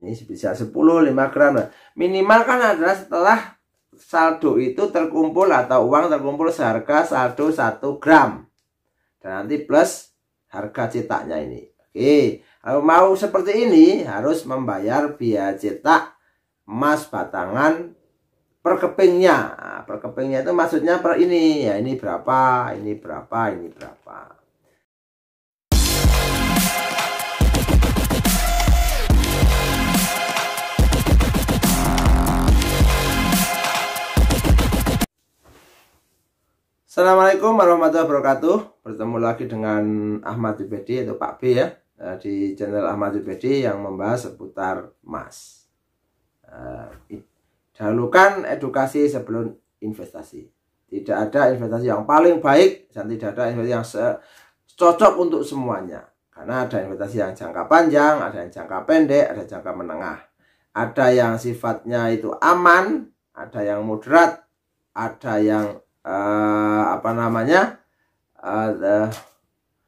Ini bisa 10, 5 gram. Minimal kan adalah setelah saldo itu terkumpul atau uang terkumpul seharga saldo 1 gram. Dan nanti plus harga cetaknya ini. Oke, kalau mau seperti ini harus membayar biaya cetak emas batangan per kepingnya. Nah, per kepingnya itu maksudnya per ini. Ya ini berapa, ini berapa, ini berapa. Assalamualaikum warahmatullahi wabarakatuh. Bertemu lagi dengan Ahmad Jubedi atau Pak B ya, di channel Ahmad Jubedi yang membahas seputar emas. Dahulukan edukasi sebelum investasi. Tidak ada investasi yang paling baik dan tidak ada investasi yang cocok untuk semuanya. Karena ada investasi yang jangka panjang, ada yang jangka pendek, ada jangka menengah. Ada yang sifatnya itu aman, ada yang moderat, ada yang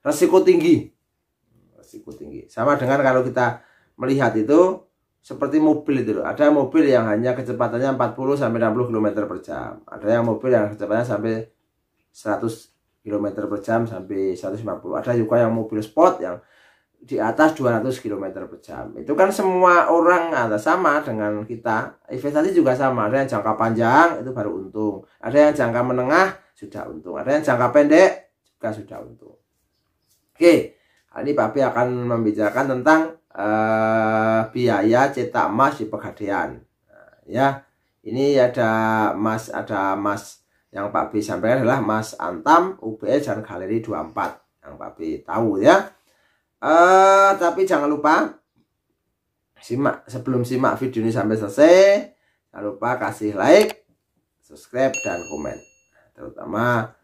resiko tinggi. Sama dengan kalau kita melihat itu seperti mobil itu, ada mobil yang hanya kecepatannya 40 sampai 60 km per jam, ada yang mobil yang kecepatannya sampai 100 km per jam sampai 150, ada juga yang mobil sport yang di atas 200 km per jam. Itu kan semua orang sama dengan kita. Investasi juga sama. Ada yang jangka panjang itu baru untung. Ada yang jangka menengah sudah untung. Ada yang jangka pendek juga sudah untung. Oke, hari ini Pak B akan membicarakan tentang biaya cetak emas di Pegadaian. Ya, ini ada emas yang Pak B sampaikan adalah emas Antam, UBS dan Galeri 24 yang Pak B tahu ya. Tapi jangan lupa sebelum simak video ini sampai selesai, jangan lupa kasih like, subscribe dan komen. Terutama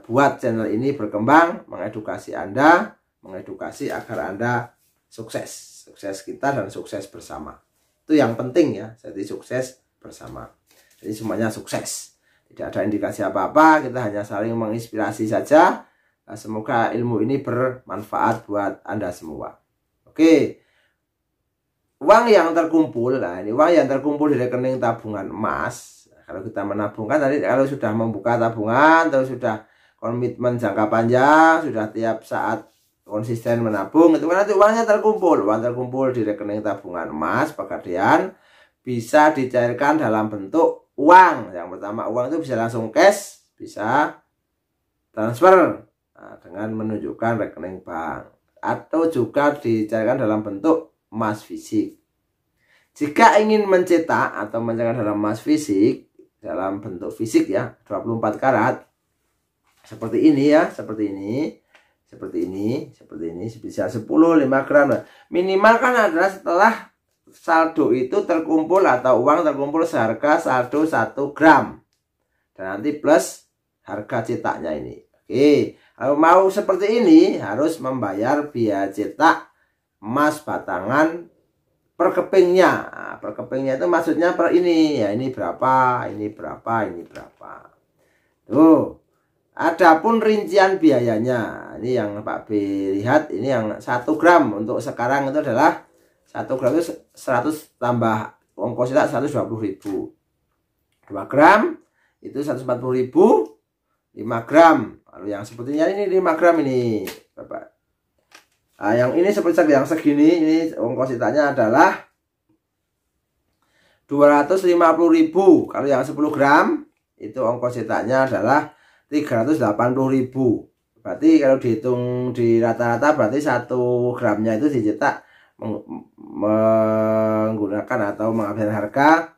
buat channel ini berkembang, mengedukasi Anda, mengedukasi agar Anda sukses kita dan sukses bersama. Itu yang penting ya, jadi sukses bersama. Jadi semuanya sukses. Tidak ada indikasi apa-apa, kita hanya saling menginspirasi saja. Semoga ilmu ini bermanfaat buat Anda semua. Oke, uang yang terkumpul, nah ini uang yang terkumpul di rekening tabungan emas. Kalau kita menabungkan tadi, kalau sudah membuka tabungan, terus sudah komitmen jangka panjang, sudah tiap saat konsisten menabung, itu kan nanti uangnya terkumpul. Uang terkumpul di rekening tabungan emas Pegadaian bisa dicairkan dalam bentuk uang. Yang pertama, uang itu bisa langsung cash, bisa transfer dengan menunjukkan rekening bank, atau juga dicairkan dalam bentuk emas fisik. Jika ingin mencetak atau mencairkan dalam emas fisik, dalam bentuk fisik ya, 24 karat seperti ini ya, seperti ini bisa 10, 5 gram. Minimal kan adalah setelah saldo itu terkumpul atau uang terkumpul seharga saldo 1 gram dan nanti plus harga cetaknya ini. Oke, kalau mau seperti ini harus membayar biaya cetak emas batangan per kepingnya. Nah, per kepingnya itu maksudnya per ini. Ya ini berapa, ini berapa, ini berapa. Tuh. Adapun rincian biayanya, ini yang Pak B lihat, ini yang 1 gram untuk sekarang itu adalah 1 gram itu 100 tambah ongkos cetak 120.000. 2 gram itu 140.000. 5 gram. Lalu yang sepertinya ini 5 gram ini, Bapak. Nah, yang ini seperti yang segini, ini ongkos cetaknya adalah 250.000. Kalau yang 10 gram itu ongkos cetaknya adalah 380.000. Berarti kalau dihitung di rata-rata berarti 1 gramnya itu dicetak menggunakan atau mengambil harga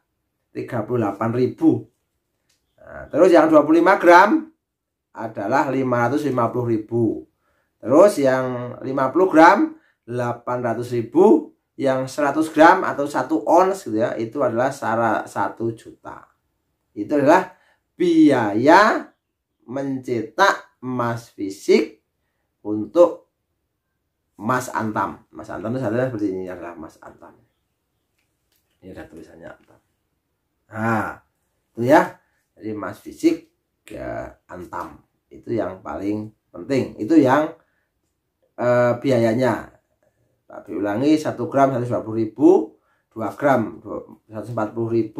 38.000. Nah, terus yang 25 gram adalah 550.000. Terus yang 50 gram 800.000. Yang 100 gram atau 1 ons gitu ya, itu adalah 1 juta. Itu adalah biaya mencetak emas fisik untuk emas Antam. Emas Antam itu adalah seperti ini, adalah emas Antam. Ini ada tulisannya Antam. Nah, itu ya. Jadi emas fisik ya Antam. Itu yang paling penting. Itu yang biayanya. Tapi ulangi, 1 gram 120.000, 2 gram 140.000,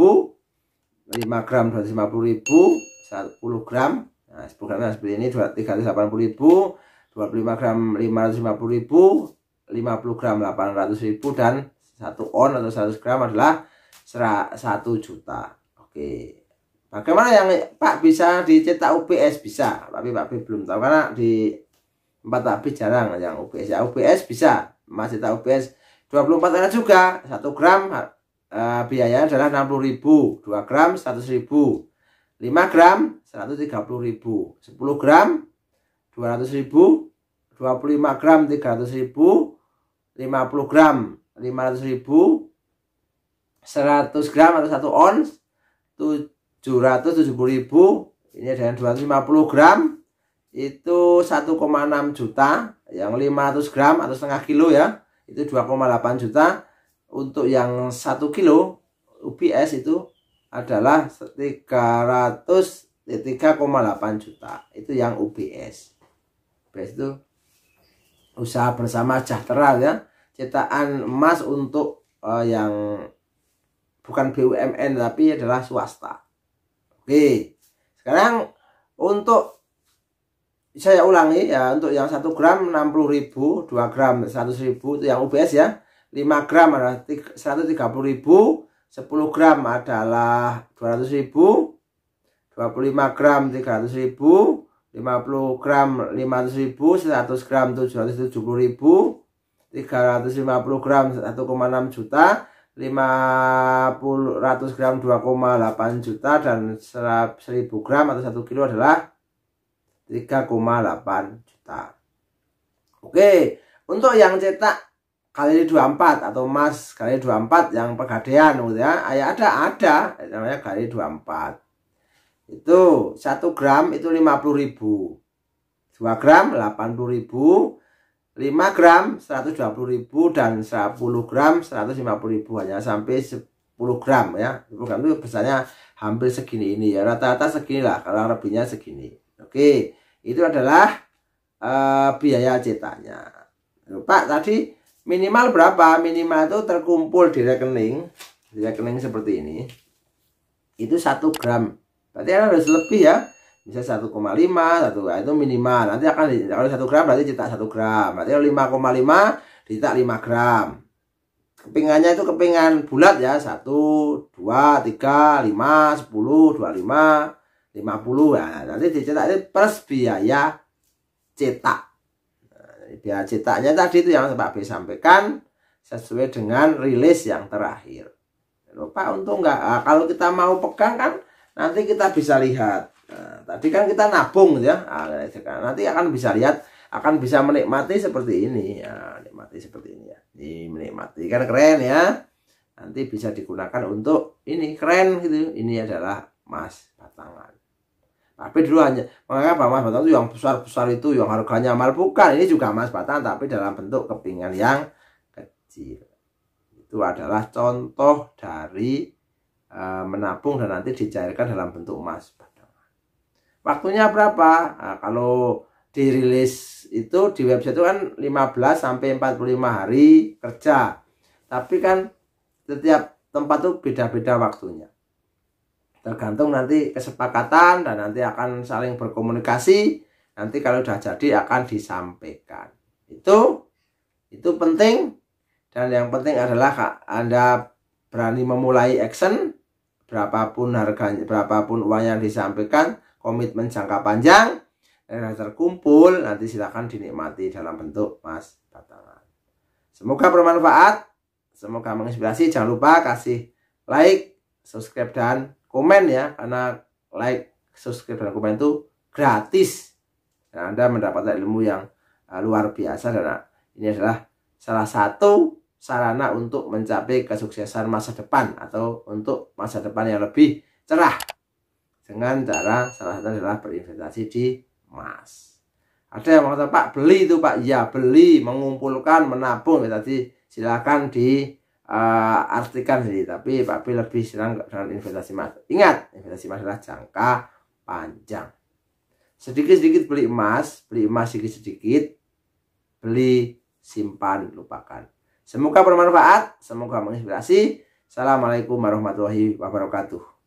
5 gram 250.000, 10 gram, nah 10 gramnya seperti ini 380.000, 25 gram 550.000, 50 gram 800.000, dan 1 on atau 100 gram adalah 1 juta. Oke, bagaimana yang Pak bisa dicetak UPS? Bisa, tapi Pak B belum tahu karena di tempat Pak B jarang yang UPS. Ya UPS bisa, Mas cetak UPS 24 karat juga. 1 gram biayanya adalah 60.000, 2 gram 100.000, 5 gram 130.000, 10 gram 200.000, 25 gram 300.000, 50 gram 500.000, 100 gram atau 1 ons 770.000. Ini dengan 250 gram itu 1,6 juta. Yang 500 gram atau setengah kilo ya, itu 2,8 juta. Untuk yang 1 kilo UPS itu adalah 3,8 juta. Itu yang UPS. UPS itu usaha bersama sejahtera ya, cetakan emas untuk yang bukan BUMN tapi adalah swasta. Oke, sekarang untuk saya ulangi ya, untuk yang 1 gram 60.000, 2 gram 100.000 itu yang UPS ya. 5 gram adalah 130.000, 10 gram adalah 200.000, 25 gram 300.000, 50 gram 500.000, 100 gram 770.000, 350 gram 1,6 juta, 100 gram 2,8 juta, dan 1000 gram atau 1 kilo adalah 3,8 juta. Oke, untuk yang cetak kali 24 atau emas kali 24 yang pegadaian gitu ya, ada namanya kali 24. Itu 1 gram itu 50.000, 2 gram 80.000, 5 gram 120.000, dan 10 gram 150.000, hanya sampai 10 gram ya. 10 gram itu besarnya hampir segini ini ya, rata-rata segini lah, kalau lebihnya segini. Oke, itu adalah biaya cetaknya. Pak, tadi minimal berapa? Minimal itu terkumpul di rekening seperti ini, itu 1 gram. Berarti harus lebih ya, bisa 1,5, 1 itu minimal. Nanti akan kalau 1 gram berarti cetak 1 gram. Berarti 5,5 dicetak 5 gram. Kepingannya itu kepingan bulat ya, 1, 2, 3, 5, 10, 25, 50 ya. Nanti dicetak itu plus biaya cetak. Biaya cetaknya tadi itu yang Pak B sampaikan sesuai dengan rilis yang terakhir. Lupa untung enggak? Nah, kalau kita mau pegang kan nanti kita bisa lihat. Nah, tadi kan kita nabung ya. Nah, nanti akan bisa lihat, akan bisa menikmati seperti ini ya, menikmati seperti ini ya. Ini menikmati kan keren ya. Nanti bisa digunakan untuk ini, keren gitu. Ini adalah emas batangan. Tapi dulu hanya menganggap emas batangan itu yang besar-besar itu yang harganya mahal, bukan. Ini juga emas batangan tapi dalam bentuk kepingan yang kecil. Itu adalah contoh dari menabung dan nanti dicairkan dalam bentuk emas batangan. Waktunya berapa? Nah, kalau dirilis itu di website itu kan 15 sampai 45 hari kerja. Tapi kan setiap tempat tuh beda-beda waktunya. Tergantung nanti kesepakatan dan nanti akan saling berkomunikasi. Nanti kalau sudah jadi akan disampaikan. Itu penting, dan yang penting adalah Anda berani memulai action, berapapun harganya, berapapun uang yang disampaikan, komitmen jangka panjang, dan terkumpul nanti silakan dinikmati dalam bentuk emas batangan. Semoga bermanfaat, semoga menginspirasi. Jangan lupa kasih like, subscribe, dan komen ya, karena like, subscribe, dan komen itu gratis dan Anda mendapatkan ilmu yang luar biasa, dan ini adalah salah satu sarana untuk mencapai kesuksesan masa depan atau untuk masa depan yang lebih cerah dengan cara salah satu adalah berinvestasi di emas. Ada yang mengatakan, Pak, beli itu Pak. Ya, beli, mengumpulkan, menabung ya, tadi silakan di artikan sendiri, tapi Pak B lebih senang dengan investasi emas. Ingat, investasi emas adalah jangka panjang. Sedikit-sedikit beli emas sedikit-sedikit, beli, simpan, lupakan. Semoga bermanfaat, semoga menginspirasi. Assalamualaikum warahmatullahi wabarakatuh.